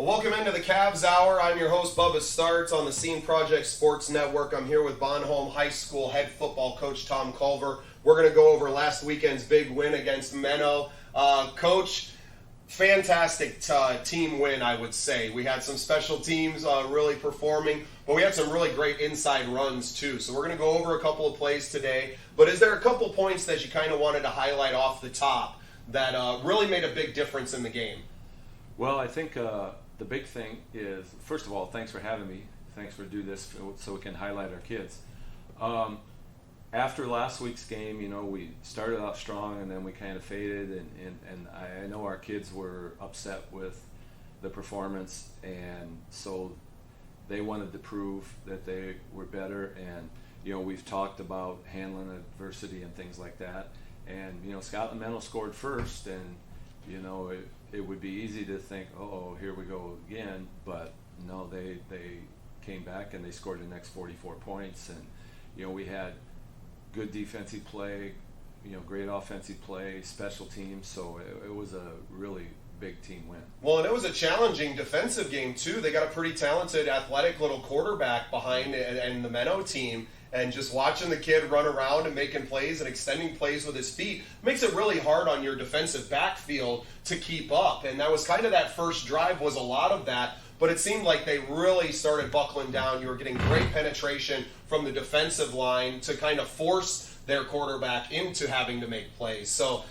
Welcome into the CAVS Hour. I'm your host, Bubba Startz, on the Scene Project Sports Network. I'm here with Homme High School head football coach Tom Culver. We're going to go over last weekend's big win against Menno. Coach, fantastic team win, I would say. We had some special teams really performing, but we had some really great inside runs too. So we're going to go over a couple of plays today. But is there a couple points that you kind of wanted to highlight off the top that really made a big difference in the game? Well, I think the big thing is, first of all, thanks for having me. Thanks for doing this so we can highlight our kids. After last week's game, you know, we started out strong and then we kind of faded, and I know our kids were upset with the performance, and so they wanted to prove that they were better. And you know, we've talked about handling adversity and things like that. And you know, Scotland Menno scored first, and you know, it would be easy to think, oh, here we go again, but no, they came back and they scored the next 44 points, and you know, we had good defensive play, you know, great offensive play, special teams, so it was a really big team win. Well, and it was a challenging defensive game too. They got a pretty talented, athletic little quarterback behind and the Menno team, and just watching the kid run around and making plays and extending plays with his feet makes it really hard on your defensive backfield to keep up. And that was kind of that first drive was a lot of that, but it seemed like they really started buckling down. You were getting great penetration from the defensive line to kind of force their quarterback into having to make plays. So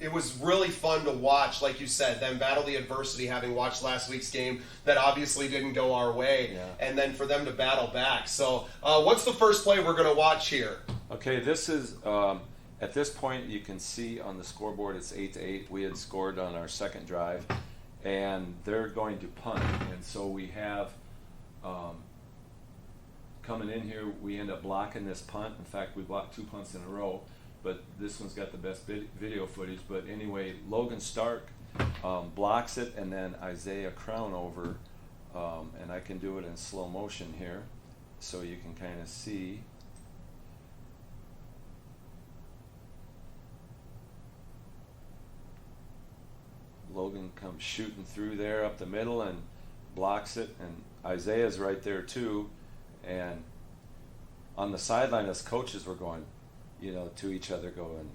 it was really fun to watch, like you said, them battle the adversity, having watched last week's game that obviously didn't go our way, and then for them to battle back. So what's the first play we're going to watch here? Okay, this is, at this point you can see on the scoreboard it's 8-8. We had scored on our second drive, and they're going to punt, and so we have coming in here, we end up blocking this punt. In fact, we blocked 2 punts in a row, but this one's got the best video footage. But anyway, Logan Stark blocks it, and then Isaiah Crownover, and I can do it in slow motion here so you can kind of see. Logan comes shooting through there up the middle and blocks it, and Isaiah's right there too. And on the sideline, us coaches were going, you know, to each other, going,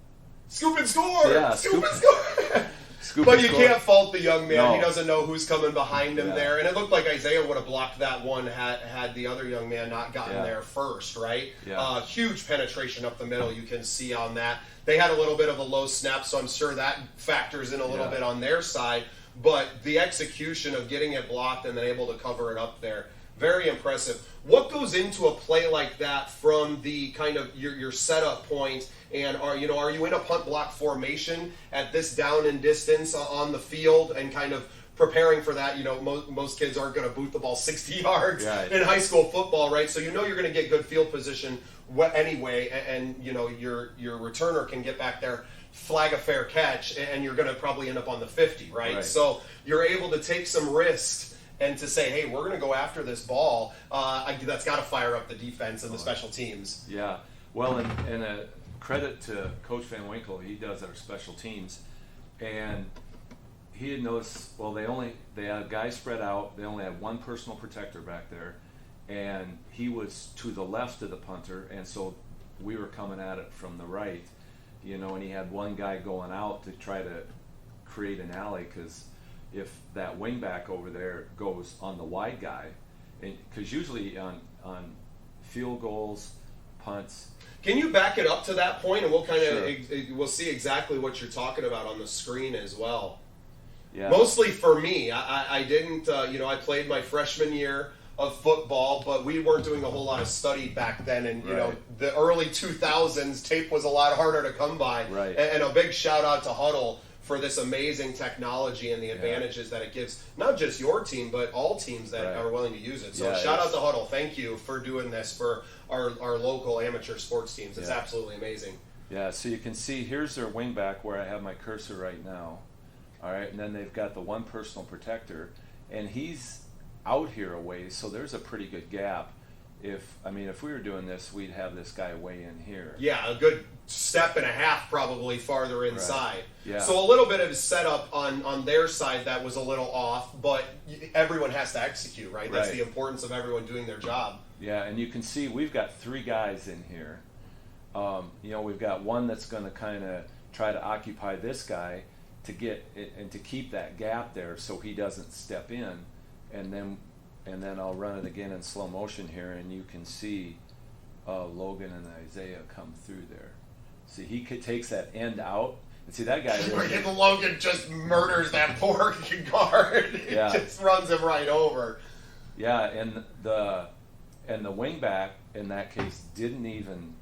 "Scoop and score! Yeah, scoop and score!" Scoop but and you score. Can't fault the young man. No. He doesn't know who's coming behind him Yeah. there. And it looked like Isaiah would have blocked that one had the other young man not gotten there first, right? Yeah. Huge penetration up the middle you can see on that. They had a little bit of a low snap, so I'm sure that factors in a little bit on their side. But the execution of getting it blocked and then able to cover it up there, very impressive. What goes into a play like that from the kind of your setup point? And are you in a punt block formation at this down and distance on the field and kind of preparing for that? You know, most kids aren't going to boot the ball 60 yards in high school football, right? So you know you're going to get good field position anyway, and you know your returner can get back there, flag a fair catch, and you're going to probably end up on the 50, right? So you're able to take some risks and to say, hey, we're going to go after this ball. That's got to fire up the defense and the special teams. Yeah, well, and a credit to Coach Van Winkle. He does our special teams, and he had noticed, well, they had guys spread out. They only had one personal protector back there, and he was to the left of the punter, and so we were coming at it from the right, you know, and he had one guy going out to try to create an alley, because if that wingback over there goes on the wide guy, because usually on field goals, punts. Can you back it up to that point, and we'll kind of we'll see exactly what you're talking about on the screen as well. Yeah. Mostly for me, I didn't, I played my freshman year of football, but we weren't doing a whole lot of study back then, and you know, the early 2000s tape was a lot harder to come by. And a big shout out to Huddle for this amazing technology and the advantages that it gives, not just your team, but all teams that are willing to use it. So shout out to Huddle. Thank you for doing this for our local amateur sports teams. It's absolutely amazing. Yeah, so you can see here's their wingback where I have my cursor right now. All right, and then they've got the one personal protector, and he's out here a ways, so there's a pretty good gap. if we were doing this, we'd have this guy way in here. Yeah, a good step and a half probably farther inside. Right. Yeah. So a little bit of setup on their side that was a little off, but everyone has to execute, right? That's the importance of everyone doing their job. Yeah, and you can see we've got 3 guys in here. We've got one that's going to kind of try to occupy this guy to get it, and to keep that gap there so he doesn't step in, and then I'll run it again in slow motion here, and you can see Logan and Isaiah come through there. See, he takes that end out, and see that guy. Logan just murders that poor guard. Yeah. Just runs him right over. Yeah, and the wing back in that case didn't even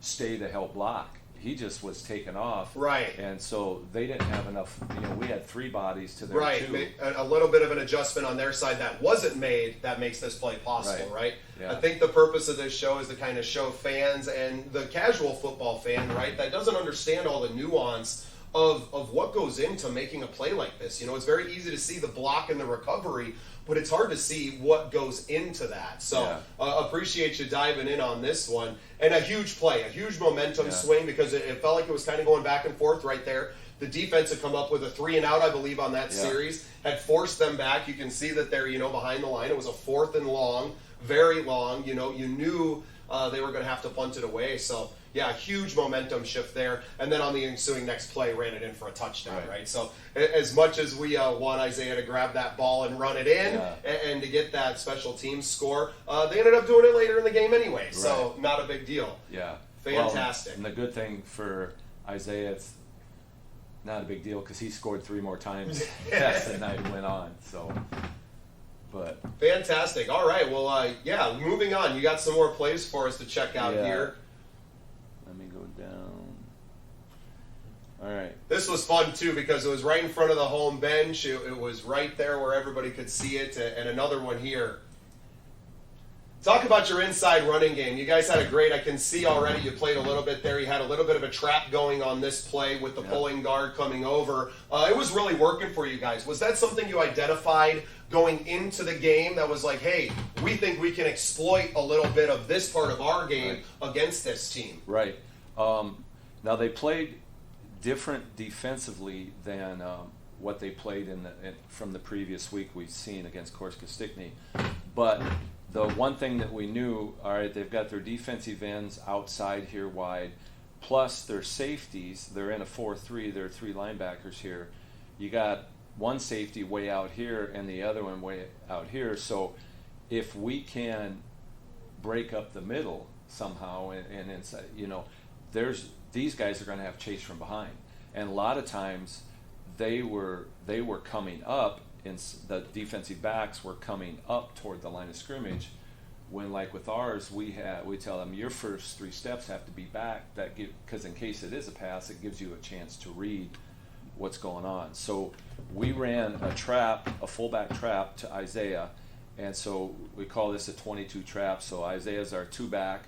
stay to help block. He just was taken off. Right. And so they didn't have enough. We had 3 bodies to their 2. Right. A little bit of an adjustment on their side that wasn't made that makes this play possible, right? Yeah. I think the purpose of this show is to kind of show fans and the casual football fan, right, that doesn't understand all the nuance of what goes into making a play like this. It's very easy to see the block and the recovery, but it's hard to see what goes into that. So appreciate you diving in on this one. And a huge play, a huge momentum swing, because it felt like it was kind of going back and forth right there. The defense had come up with a 3-and-out, I believe, on that series, had forced them back. You can see that they're, behind the line. It was a 4th and long, very long. You knew they were going to have to punt it away. So, yeah, huge momentum shift there. And then on the ensuing next play, ran it in for a touchdown, right? So as much as we want Isaiah to grab that ball and run it in and to get that special teams score, they ended up doing it later in the game anyway. So not a big deal. Yeah. Fantastic. Well, and the good thing for Isaiah, it's not a big deal because he scored 3 more times as the night went on. So, but fantastic. All right. Well, moving on. You got some more plays for us to check out here. Let me go down. All right. This was fun, too, because it was right in front of the home bench. It was right there where everybody could see it. And another one here. Talk about your inside running game. You guys had a great, I can see already you played a little bit there. You had a little bit of a trap going on this play with the pulling guard coming over. It was really working for you guys. Was that something you identified going into the game that was like, hey, we think we can exploit a little bit of this part of our game against this team? Right. Now they played different defensively than what they played from the previous week we've seen against Korska Stickney. But the one thing that we knew, all right, they've got their defensive ends outside here wide, plus their safeties. They're in a 4-3. There are 3 linebackers here. You got one safety way out here and the other one way out here. So if we can break up the middle somehow and inside, these guys are going to have chase from behind. And a lot of times they were coming up, and the defensive backs were coming up toward the line of scrimmage, when, like with ours, we tell them your first 3 steps have to be back, because in case it is a pass, it gives you a chance to read what's going on. So we ran a fullback trap to Isaiah, and so we call this a 22 trap. So Isaiah's our 2-back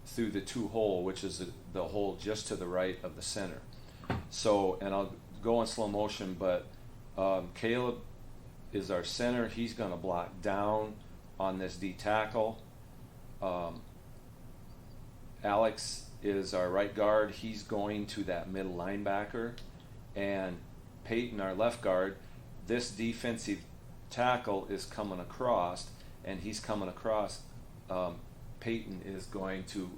through the 2 hole, which is the hole just to the right of the center. So, and I'll go in slow motion, but Caleb is our center. He's going to block down on this D tackle. Alex is our right guard. He's going to that middle linebacker. And Peyton, our left guard, this defensive tackle is coming across, and he's coming across. Peyton is going to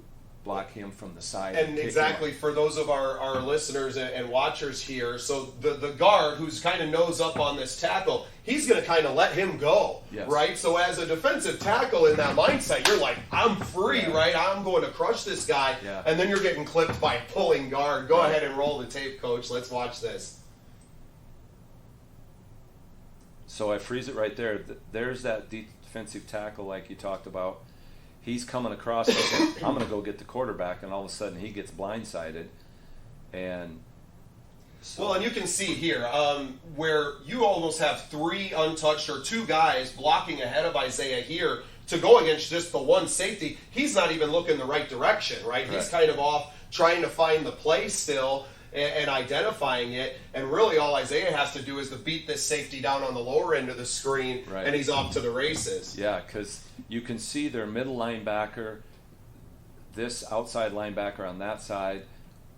block him from the side. And exactly, for those of our listeners and watchers here, so the guard who's kind of nose up on this tackle, he's going to kind of let him go, right? So as a defensive tackle in that mindset, you're like, I'm free, right? I'm going to crush this guy. And then you're getting clipped by a pulling guard. Go ahead and roll the tape, Coach. Let's watch this. So I freeze it right there. There's that defensive tackle like you talked about. He's coming across, I'm going to go get the quarterback, and all of a sudden he gets blindsided. And so, well, and you can see here where you almost have 3 untouched or 2 guys blocking ahead of Isaiah here to go against just the one safety. He's not even looking the right direction, right? He's kind of off trying to find the play still. and identifying it. And really all Isaiah has to do is to beat this safety down on the lower end of the screen, Right. and he's off to the races. Yeah, because you can see their middle linebacker, this outside linebacker on that side.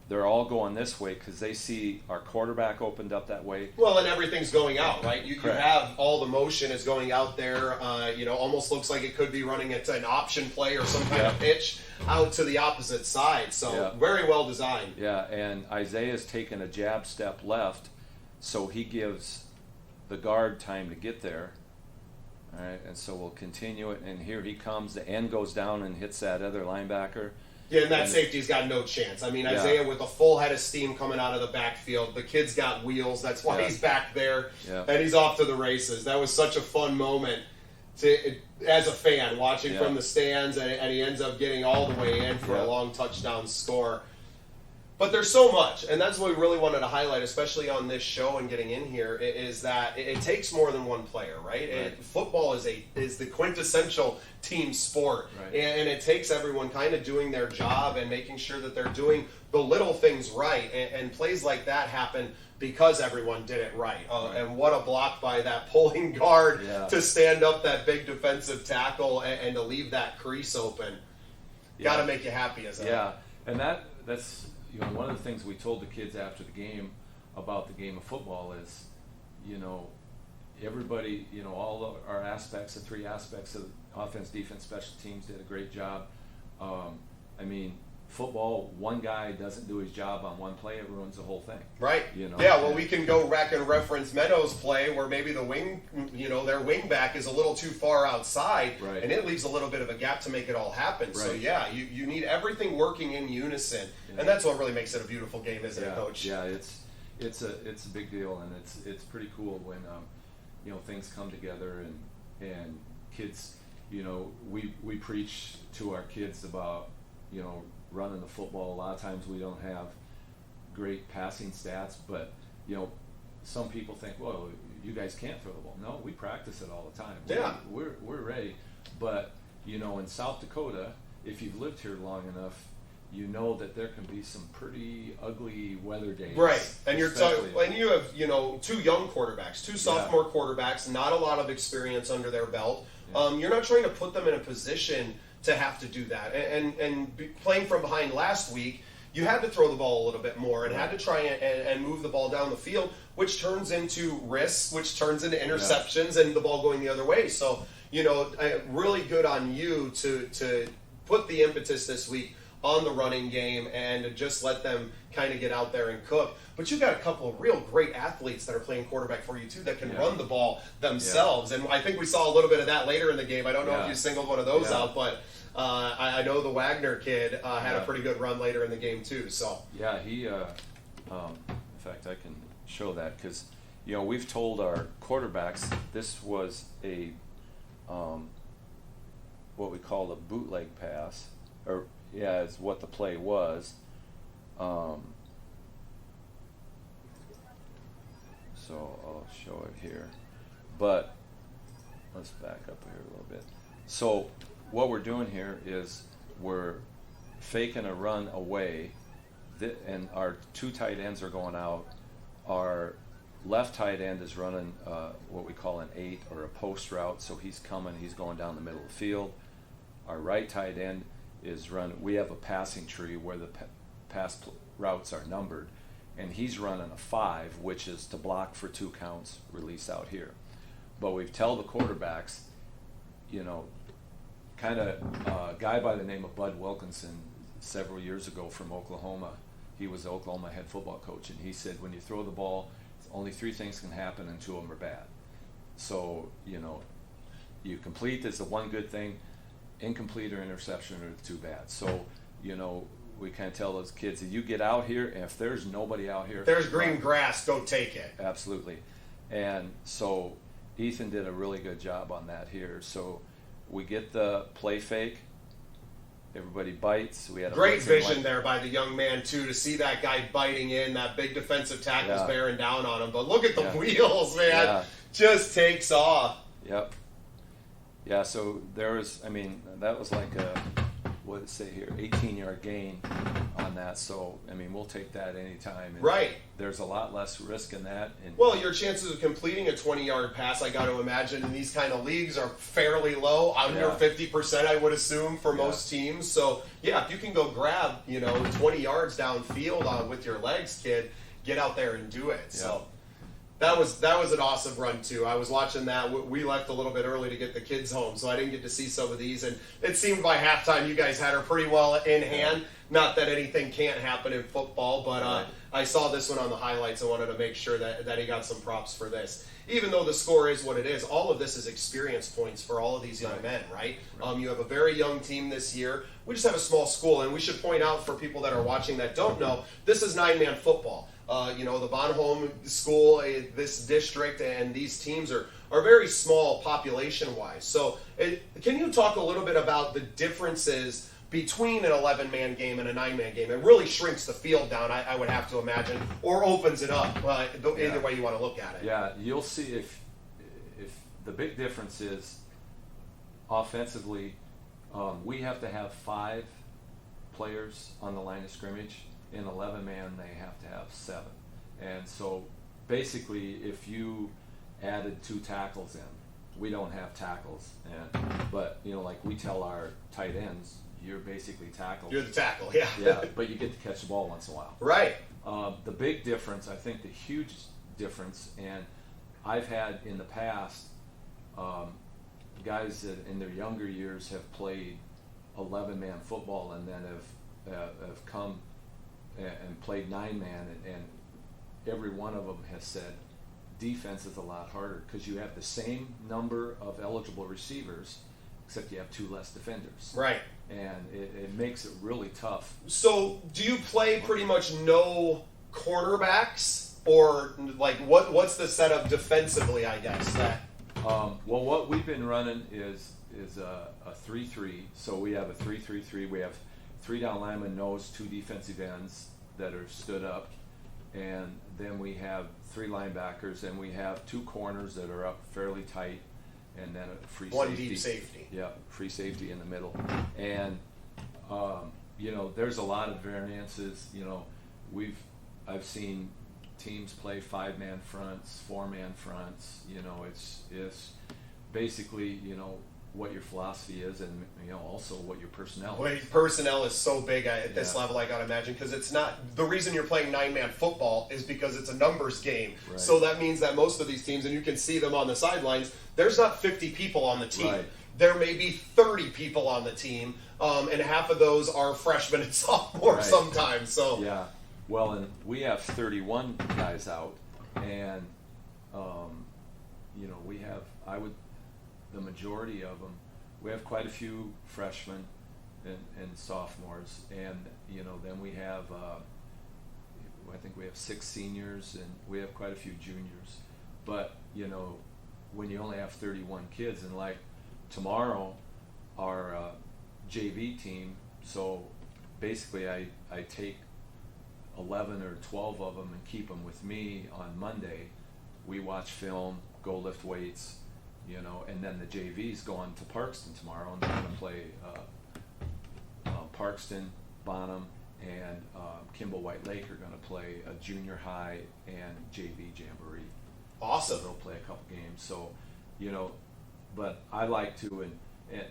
They're all going this way because they see our quarterback opened up that way. Well, and everything's going out, right? You Correct. have all the motion is going out there. Almost looks like it could be running at an option play or some kind of pitch out to the opposite side. So very well designed. Yeah, and Isaiah's taken a jab step left, so he gives the guard time to get there. All right, and so we'll continue it. And here he comes. The end goes down and hits that other linebacker. Yeah, and that safety's got no chance. I mean, Isaiah with a full head of steam coming out of the backfield. The kid's got wheels. That's why he's back there, and he's off to the races. That was such a fun moment as a fan watching from the stands, and he ends up getting all the way in for a long touchdown score. But there's so much, and that's what we really wanted to highlight, especially on this show and getting in here, is that it takes more than one player, right? Football is the quintessential team sport, and it takes everyone kind of doing their job and making sure that they're doing the little things right, and plays like that happen because everyone did it right. And what a block by that pulling guard to stand up that big defensive tackle and to leave that crease open. Got to make you happy as a and that's one of the things we told the kids after the game about the game of football is, everybody, all of our aspects, the three aspects of offense, defense, special teams did a great job. Football, one guy doesn't do his job on one play, it ruins the whole thing. Right. We can go back and reference Meadows' play where maybe the wing, their wing back is a little too far outside, and it leaves a little bit of a gap to make it all happen. So you need everything working in unison, and that's what really makes it a beautiful game, isn't it, Coach? Yeah, it's a big deal, and it's pretty cool when things come together and kids, we preach to our kids about running the football. A lot of times we don't have great passing stats, but some people think, well, you guys can't throw the ball. No, we practice it all the time. We're ready. But in South Dakota, if you've lived here long enough, you know that there can be some pretty ugly weather days. Right, and you have two young quarterbacks, two sophomore quarterbacks, not a lot of experience under their belt. You're not trying to put them in a position to have to do that. And playing from behind last week, you had to throw the ball a little bit more and had to try and move the ball down the field, which turns into risks, which turns into interceptions and the ball going the other way. So, really good on you to put the impetus this week on the running game and to just let them kind of get out there and cook. But you've got a couple of real great athletes that are playing quarterback for you too that can run the ball themselves. And I think we saw a little bit of that later in the game. I don't know if you singled one of those out, but I know the Wagner kid had a pretty good run later in the game too. So he in fact I can show that because we've told our quarterbacks this was a what we call a bootleg pass, or is what the play was. So I'll show it here, but let's back up here a little bit. So what we're doing here is we're faking a run away, and our two tight ends are going out. Our left tight end is running what we call an 8 or a post route, so he's going down the middle of the field. Our right tight end is we have a passing tree where the pass routes are numbered, and he's running a 5, which is to block for 2 counts, release out here. But we tell the quarterbacks, kind of a guy by the name of Bud Wilkinson several years ago from Oklahoma. He was the Oklahoma head football coach, and he said when you throw the ball, only 3 things can happen and 2 of them are bad. So, you complete is the one good thing, incomplete or interception are the 2 bad. So, we kind of tell those kids that you get out here, and if there's nobody out here, if there's green grass, go take it. Absolutely. And so Ethan did a really good job on that here. So we get the play fake. Everybody bites. We had a great vision there by the young man too, to see that guy biting in. That big defensive tackle's bearing down on him. But look at the wheels, man! Yeah. Just takes off. Yep. Yeah. So there was. That was like a what did it say here, 18-yard gain on that. So, I mean, we'll take that anytime. And Right. there's a lot less risk in that. And Well, your chances of completing a 20-yard pass, I got to imagine, in these kind of leagues are fairly low, under Yeah. 50%, I would assume, for Yeah. most teams. So, yeah, if you can go grab, 20 yards downfield with your legs, kid, get out there and do it. So. That was an awesome run too. I was watching that. We left a little bit early to get the kids home, so I didn't get to see some of these. And it seemed by halftime you guys had her pretty well in hand. Not that anything can't happen in football, but I saw this one on the highlights. I wanted to make sure that he got some props for this. Even though the score is what it is, all of this is experience points for all of these young men, right? You have a very young team this year. We just have a small school, and we should point out for people that are watching that don't know, this is 9-man football. The Von Homme school, this district, and these teams are very small population-wise. So can you talk a little bit about the differences between an 11-man game and a 9-man game? It really shrinks the field down, I would have to imagine, or opens it up, either way you want to look at it. Yeah, you'll see if the big difference is offensively, we have to have 5 players on the line of scrimmage. In 11-man, they have to have 7. And so basically, if you added 2 tackles in, we don't have tackles. But, like we tell our tight ends, you're basically tackled. You're the tackle, yeah. Yeah, but you get to catch the ball once in a while. Right. The big difference, I think the huge difference, and I've had in the past, guys that in their younger years have played 11-man football and then have come and played 9-man, and every one of them has said defense is a lot harder because you have the same number of eligible receivers, except you have 2 less defenders. Right. And it makes it really tough. So do you play pretty much no cornerbacks, or like what's the setup defensively, I guess? Well, what we've been running is a 3-3. So we have a 3-3-3. We have 3 down linemen, nose, 2 defensive ends that are stood up, and then we have 3 linebackers, and we have 2 corners that are up fairly tight, and then a free One safety. deep safety. Yeah, free safety in the middle. And there's a lot of variances. I've seen teams play 5-man fronts, 4-man fronts. It's basically what your philosophy is, and also what your personnel Well, is. personnel is so big at this Yeah. level, I gotta imagine, because it's not the reason you're playing 9-man football is because it's a numbers game. Right. So that means that most of these teams, and you can see them on the sidelines, there's not 50 people on the team. Right. There may be 30 people on the team, and half of those are freshmen and sophomores Right. sometimes. So Yeah, well, and we have 31 guys out, and we have the majority of them. We have quite a few freshmen and sophomores, and then we have I think we have 6 seniors, and we have quite a few juniors. But when you only have 31 kids, and like tomorrow, our JV team. So basically, I take 11 or 12 of them and keep them with me on Monday. We watch film, go lift weights, and then the JV's going to Parkston tomorrow, and they're going to play Parkston, Bonham, and Kimball White Lake are going to play a junior high and JV jamboree. awesome. So they'll play a couple games. So, but I like to, and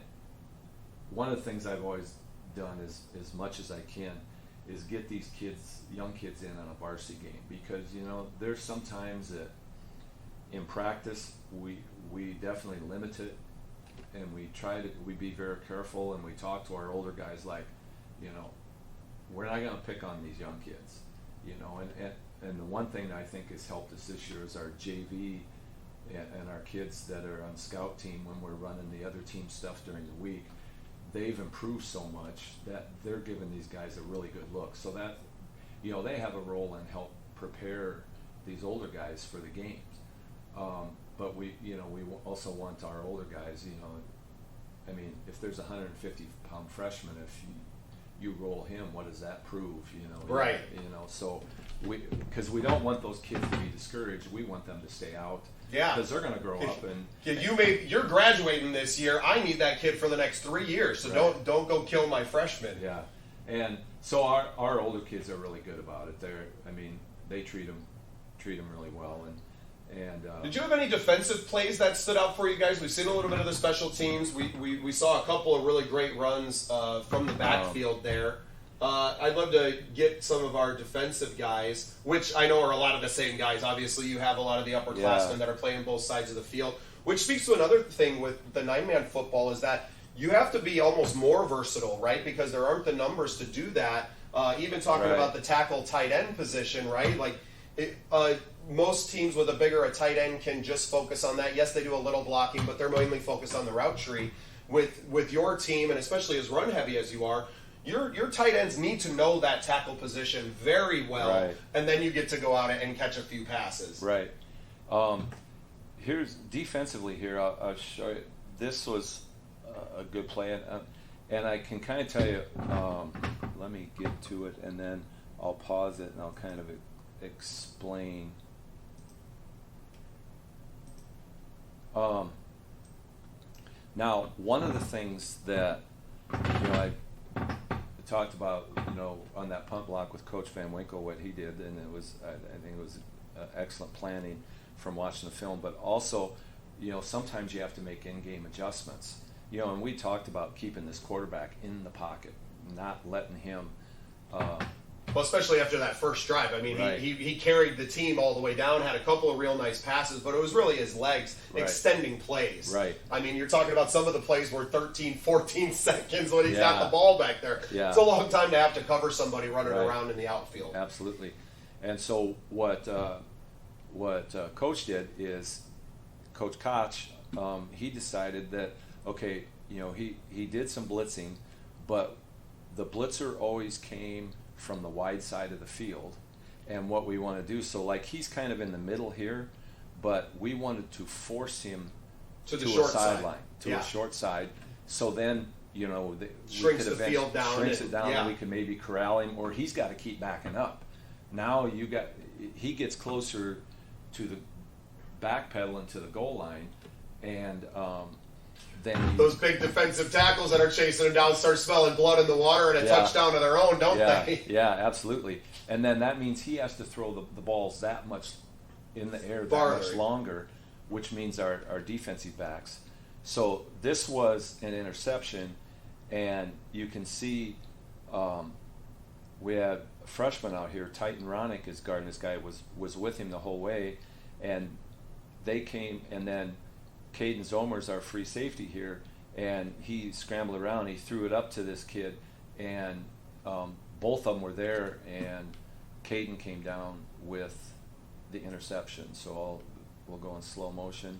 one of the things I've always done is, as much as I can, is get these young kids in on a varsity game, because there's sometimes that in practice we definitely limit it, and we be very careful, and we talk to our older guys like, we're not going to pick on these young kids, and the one thing that I think has helped us this year is our JV and our kids that are on scout team. When we're running the other team stuff during the week, they've improved so much that they're giving these guys a really good look, so that they have a role in help prepare these older guys for the games. But we also want our older guys, I mean, if there's a 150-pound freshman, if you roll him, what does that prove? Right. So because we don't want those kids to be discouraged, we want them to stay out. Yeah. Because they're going to grow up. And you're graduating this year. I need that kid for the next 3 years. So Right. don't go kill my freshman. Yeah. And so our older kids are really good about it. They treat them really well. And did you have any defensive plays that stood out for you guys? We've seen a little bit of the special teams. We saw a couple of really great runs from the backfield there. I'd love to get some of our defensive guys, which I know are a lot of the same guys. Obviously, you have a lot of the upperclassmen that are playing both sides of the field, which speaks to another thing with the 9-man football is that you have to be almost more versatile, right? Because there aren't the numbers to do that. Even talking about the tackle tight end position, right? Most teams with a bigger tight end can just focus on that. Yes, they do a little blocking, but they're mainly focused on the route tree. With your team, and especially as run heavy as you are, your tight ends need to know that tackle position very well, and then you get to go out and catch a few passes. Right. Here's defensively here. I'll show you. This was a good play, and I can kind of tell you. Let me get to it, and then I'll pause it and I'll kind of explain. Now, one of the things that I talked about, on that punt block with Coach Van Winkle, what he did, and it was, I think it was excellent planning from watching the film. But also, sometimes you have to make in-game adjustments. And we talked about keeping this quarterback in the pocket, not letting him. Well, especially after that first drive. He carried the team all the way down, had a couple of real nice passes, but it was really his legs extending plays. Right. You're talking about some of the plays were 13, 14 seconds when he's got the ball back there. Yeah. It's a long time to have to cover somebody running around in the outfield. Absolutely. And so what Coach did is, Coach Koch, he decided that, okay, he did some blitzing, but the blitzer always came from the wide side of the field. And what we want to do, so he's kind of in the middle here, but we wanted to force him to a sideline, a short side. So then, shrinks the field down. Shrinks it down, and we can maybe corral him, or he's got to keep backing up. Now he gets closer to the backpedaling to the goal line, and then those big defensive tackles that are chasing him down start smelling blood in the water and a touchdown of their own, don't they? Yeah, absolutely. And then that means he has to throw the balls that much in the air, much longer, which means our defensive backs. So this was an interception, and you can see we had a freshman out here, Titan Ronick is guarding this guy, was with him the whole way, and they came, and then Caden Zomer's our free safety here, and he scrambled around. He threw it up to this kid, and both of them were there, and Caden came down with the interception. So we'll go in slow motion.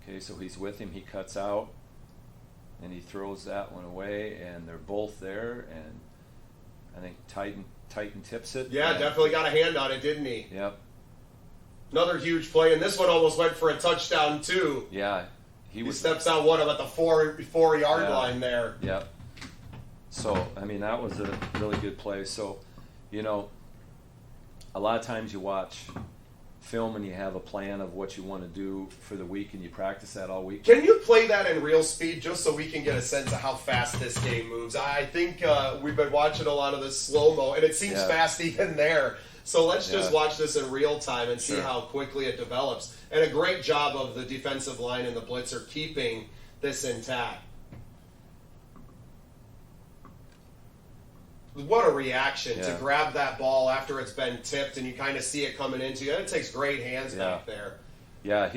Okay, so he's with him. He cuts out, and he throws that one away, and they're both there, and I think Titan tips it. Yeah, definitely got a hand on it, didn't he? Yep. Another huge play, and this one almost went for a touchdown too. Yeah, he steps out at the 4-yard line there. Yep. So that was a really good play. So, a lot of times you watch film and you have a plan of what you want to do for the week, and you practice that all week. Can you play that in real speed just so we can get a sense of how fast this game moves? I think we've been watching a lot of this slow-mo, and it seems fast even there. So let's just watch this in real time and see how quickly it develops. And a great job of the defensive line and the blitzer keeping this intact. What a reaction to grab that ball after it's been tipped and you kind of see it coming into you. And it takes great hands back there. Yeah,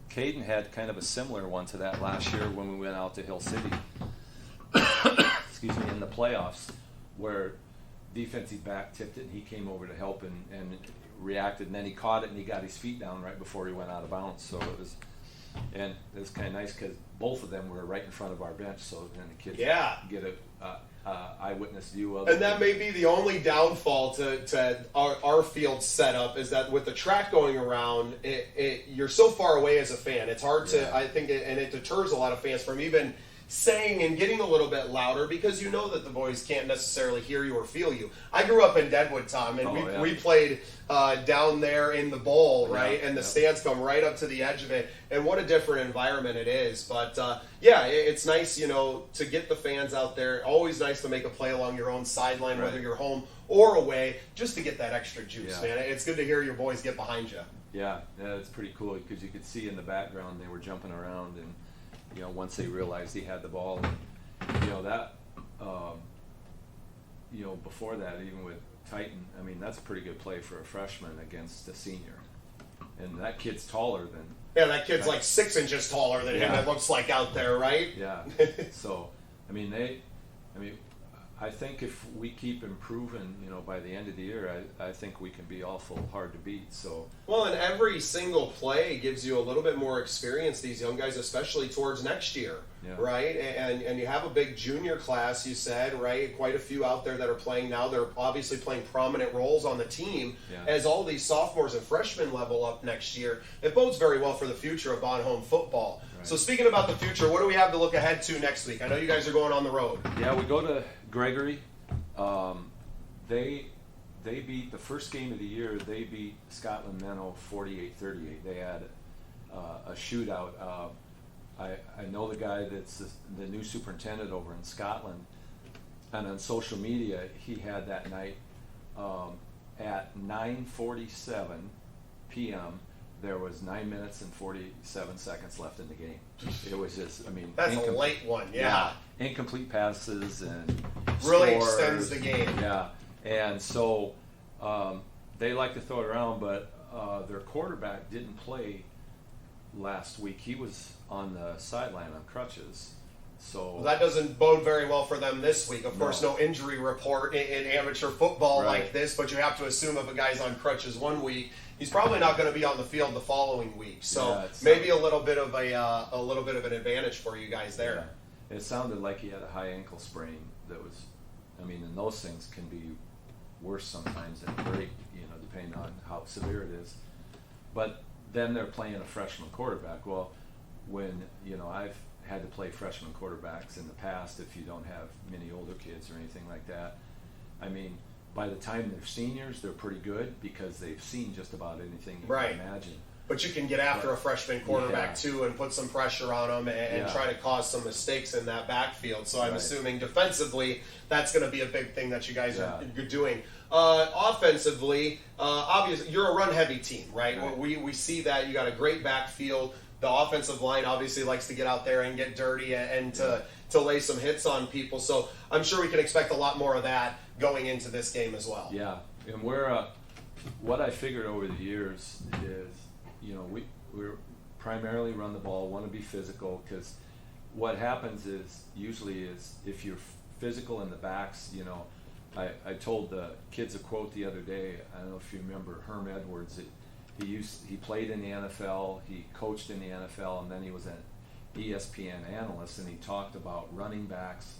Caden had kind of a similar one to that last year when we went out to Hill City. Excuse me, in the playoffs, where defensive back tipped it and he came over to help and reacted, and then he caught it and he got his feet down right before he went out of bounds. So it was kind of nice because both of them were right in front of our bench, so then the kids get a eyewitness view of it. And that may be the only downfall to our field setup is that with the track going around, you're so far away as a fan. It's hard to, I think, and it deters a lot of fans from even saying and getting a little bit louder because you know that the boys can't necessarily hear you or feel you. I grew up in Deadwood, Tom, and we played down there in the bowl, right? And the stands come right up to the edge of it, and what a different environment it is. But it's nice, to get the fans out there. Always nice to make a play along your own sideline, whether you're home or away, just to get that extra juice, man. It's good to hear your boys get behind you. Yeah, it's pretty cool because you could see in the background they were jumping around, and once they realized he had the ball, that before that, even with Titan, I mean, that's a pretty good play for a freshman against a senior, and that kid's taller than. Yeah, that kid's like 6 inches taller than him. It looks like out there, right? Yeah. So, I think if we keep improving, by the end of the year, I think we can be awful hard to beat. So. Well, and every single play gives you a little bit more experience, these young guys, especially towards next year, right? And you have a big junior class, you said, right? Quite a few out there that are playing now. They're obviously playing prominent roles on the team as all these sophomores and freshmen level up next year. It bodes very well for the future of Bon-Homme football. Right. So speaking about the future, what do we have to look ahead to next week? I know you guys are going on the road. Yeah, we go to Gregory. They beat the first game of the year. They beat Scotland Menno 48-38. They had a shootout. I know the guy that's the new superintendent over in Scotland, and on social media he had that night at 9:47 p.m. there was 9 minutes and 47 seconds left in the game. It was just, that's a late one, incomplete passes and really scores. Extends the game. Yeah, and so they like to throw it around, but their quarterback didn't play last week. He was on the sideline on crutches. So that doesn't bode very well for them this week. Of course, no injury report in amateur football like this, but you have to assume if a guy's on crutches one week, he's probably not going to be on the field the following week. So maybe a little bit of an advantage for you guys there. Yeah. It sounded like he had a high ankle sprain that was, and those things can be worse sometimes than break, depending on how severe it is. But then they're playing a freshman quarterback. Well, when, I've had to play freshman quarterbacks in the past if you don't have many older kids or anything like that. By the time they're seniors, they're pretty good because they've seen just about anything you can imagine. But you can get after a freshman quarterback too and put some pressure on them and try to cause some mistakes in that backfield. So I'm assuming defensively that's going to be a big thing that you guys are doing. Offensively, obviously you're a run-heavy team, right? We see that. You got a great backfield. The offensive line obviously likes to get out there and get dirty and to lay some hits on people. So I'm sure we can expect a lot more of that going into this game as well. Yeah, and what I figured over the years is, we're primarily run the ball, want to be physical, because what happens is usually is if you're physical in the backs, I told the kids a quote the other day. I don't know if you remember Herm Edwards. He played in the NFL, he coached in the NFL, and then he was an ESPN analyst, and he talked about running backs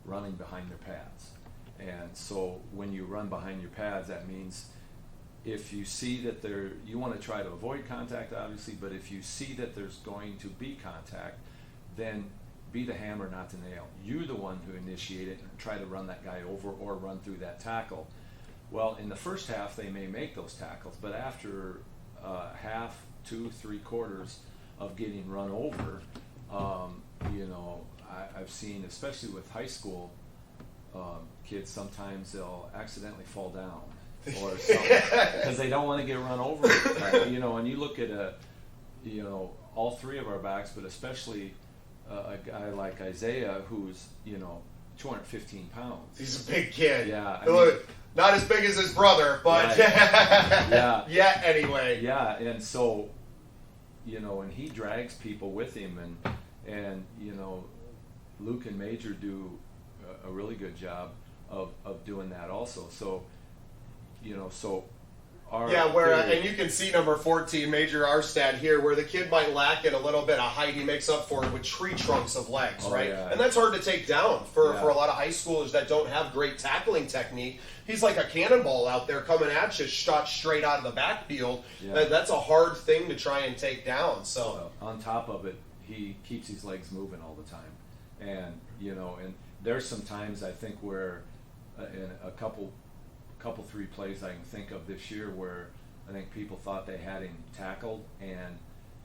running behind their pads. And so when you run behind your pads, that means if you see that you want to try to avoid contact, obviously, but if you see that there's going to be contact, then be the hammer, not the nail. You're the one who initiate it and try to run that guy over or run through that tackle. Well, in the first half, they may make those tackles, but after half, 2-3 quarters of getting run over, I've seen, especially with high school kids, sometimes they'll accidentally fall down or something because they don't want to get run over. And you look at all three of our backs, but especially a guy like Isaiah, who's 215 pounds. He's a big kid. Yeah, not as big as his brother, but anyway. Yeah, and so and he drags people with him, and Luke and Major do a really good job of doing that also. So and you can see number 14, Major Arstad here, where the kid might lack in a little bit of height. He makes up for it with tree trunks of legs, right? Yeah. And that's hard to take down for a lot of high schoolers that don't have great tackling technique. He's like a cannonball out there coming at you, shot straight out of the backfield. Yeah. That's a hard thing to try and take down. So on top of it, he keeps his legs moving all the time. And and there's some times I think where in a couple 3 plays I can think of this year where I think people thought they had him tackled and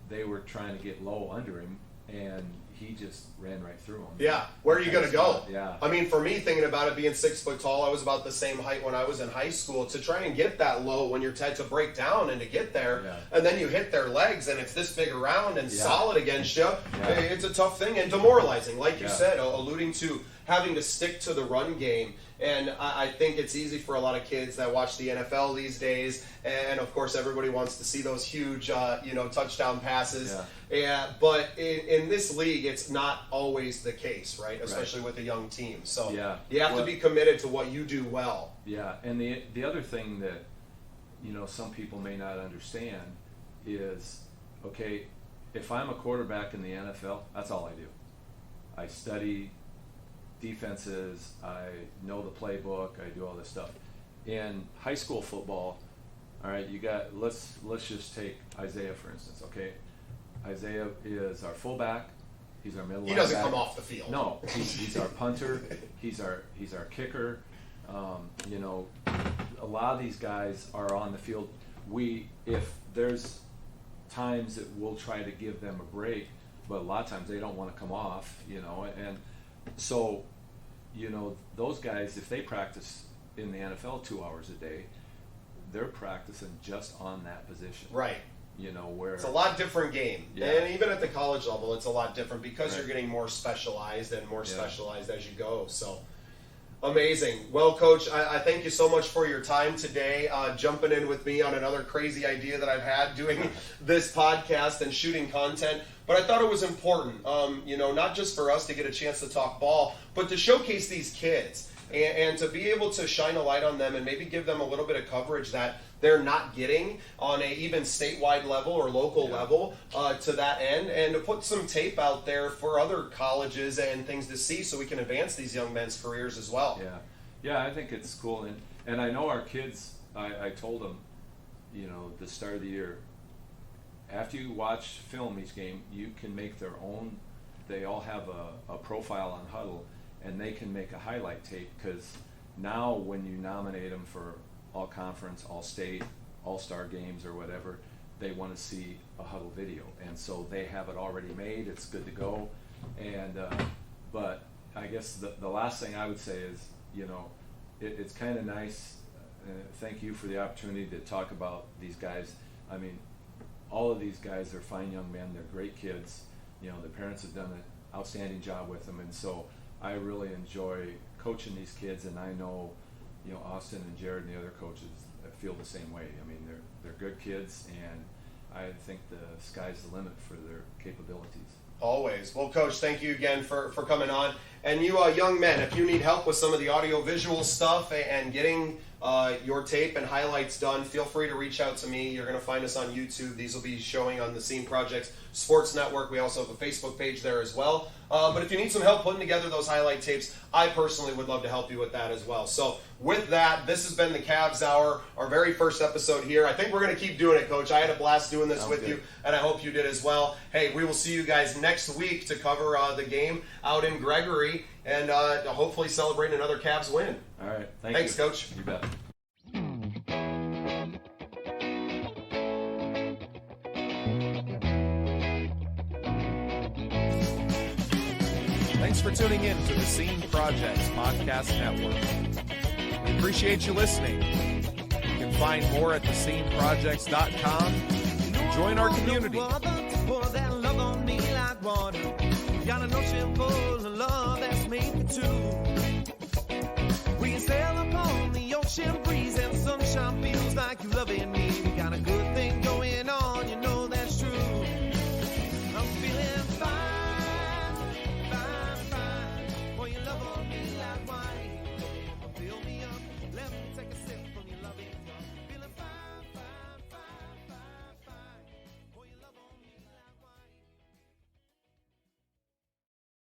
they were trying to get low under him, and he just ran right through him. Yeah, where are you going to go? Yeah. I mean, for me, thinking about it being 6 foot tall, I was about the same height when I was in high school. To try and get that low when you're tied to break down and to get there, and then you hit their legs and it's this big around and solid against you, it's a tough thing and demoralizing. Like you said, alluding to having to stick to the run game. And I think it's easy for a lot of kids that watch the NFL these days, and of course everybody wants to see those huge, touchdown passes. Yeah. But in this league, it's not always the case, right? Especially with a young team. So you have to be committed to what you do well. Yeah, and the other thing that some people may not understand is, okay, if I'm a quarterback in the NFL, that's all I do. I study defenses, I know the playbook, I do all this stuff. In high school football, all right, let's just take Isaiah for instance. Okay, Isaiah is our fullback. He's our middle linebacker. He doesn't come off the field. No, he's our punter. He's our kicker. A lot of these guys are on the field. If there's times that we'll try to give them a break, but a lot of times they don't want to come off. And so, those guys, if they practice in the NFL 2 hours a day, they're practicing just on that position. Right. Where it's a lot different game. And even at the college level, it's a lot different because you're getting more specialized and more specialized as you go. So, amazing. Well, Coach, I thank you so much for your time today, jumping in with me on another crazy idea that I've had doing this podcast and shooting content. But I thought it was important, not just for us to get a chance to talk ball, but to showcase these kids and to be able to shine a light on them and maybe give them a little bit of coverage that they're not getting on a even statewide level or local level to that end, and to put some tape out there for other colleges and things to see so we can advance these young men's careers as well. Yeah, I think it's cool. And I know our kids, I told them, the start of the year, after you watch film each game, you can make their own. They all have a profile on Huddle, and they can make a highlight tape, because now when you nominate them for all conference, all state, all-star games or whatever, they want to see a Huddle video, and so they have it already made. It's good to go. And but I guess the last thing I would say is, it's kind of nice. Thank you for the opportunity to talk about these guys. I mean, all of these guys are fine young men. They're great kids. Their parents have done an outstanding job with them, and so I really enjoy coaching these kids. And I know, Austin and Jared and the other coaches feel the same way. I mean, they're good kids, and I think the sky's the limit for their capabilities. Always. Well, Coach, thank you again for coming on. And you young men, if you need help with some of the audio-visual stuff and getting your tape and highlights done, feel free to reach out to me. You're going to find us on YouTube. These will be showing on the Scene Projects Sports Network. We also have a Facebook page there as well. But if you need some help putting together those highlight tapes, I personally would love to help you with that as well. So with that, this has been the CAVS Hour, our very first episode here. I think we're going to keep doing it, Coach. I had a blast doing this with you, and I hope you did as well. Hey, we will see you guys next week to cover the game out in Gregory and hopefully celebrate another CAVS win. All right. Thanks, Coach. You bet. Thanks for tuning in to the Scene Projects Podcast Network. We appreciate you listening. You can find more at thesceneprojects.com. Join our community. Got an ocean full of love that's made for two. We sail upon the ocean breeze, and sunshine feels like you loving me. We got a good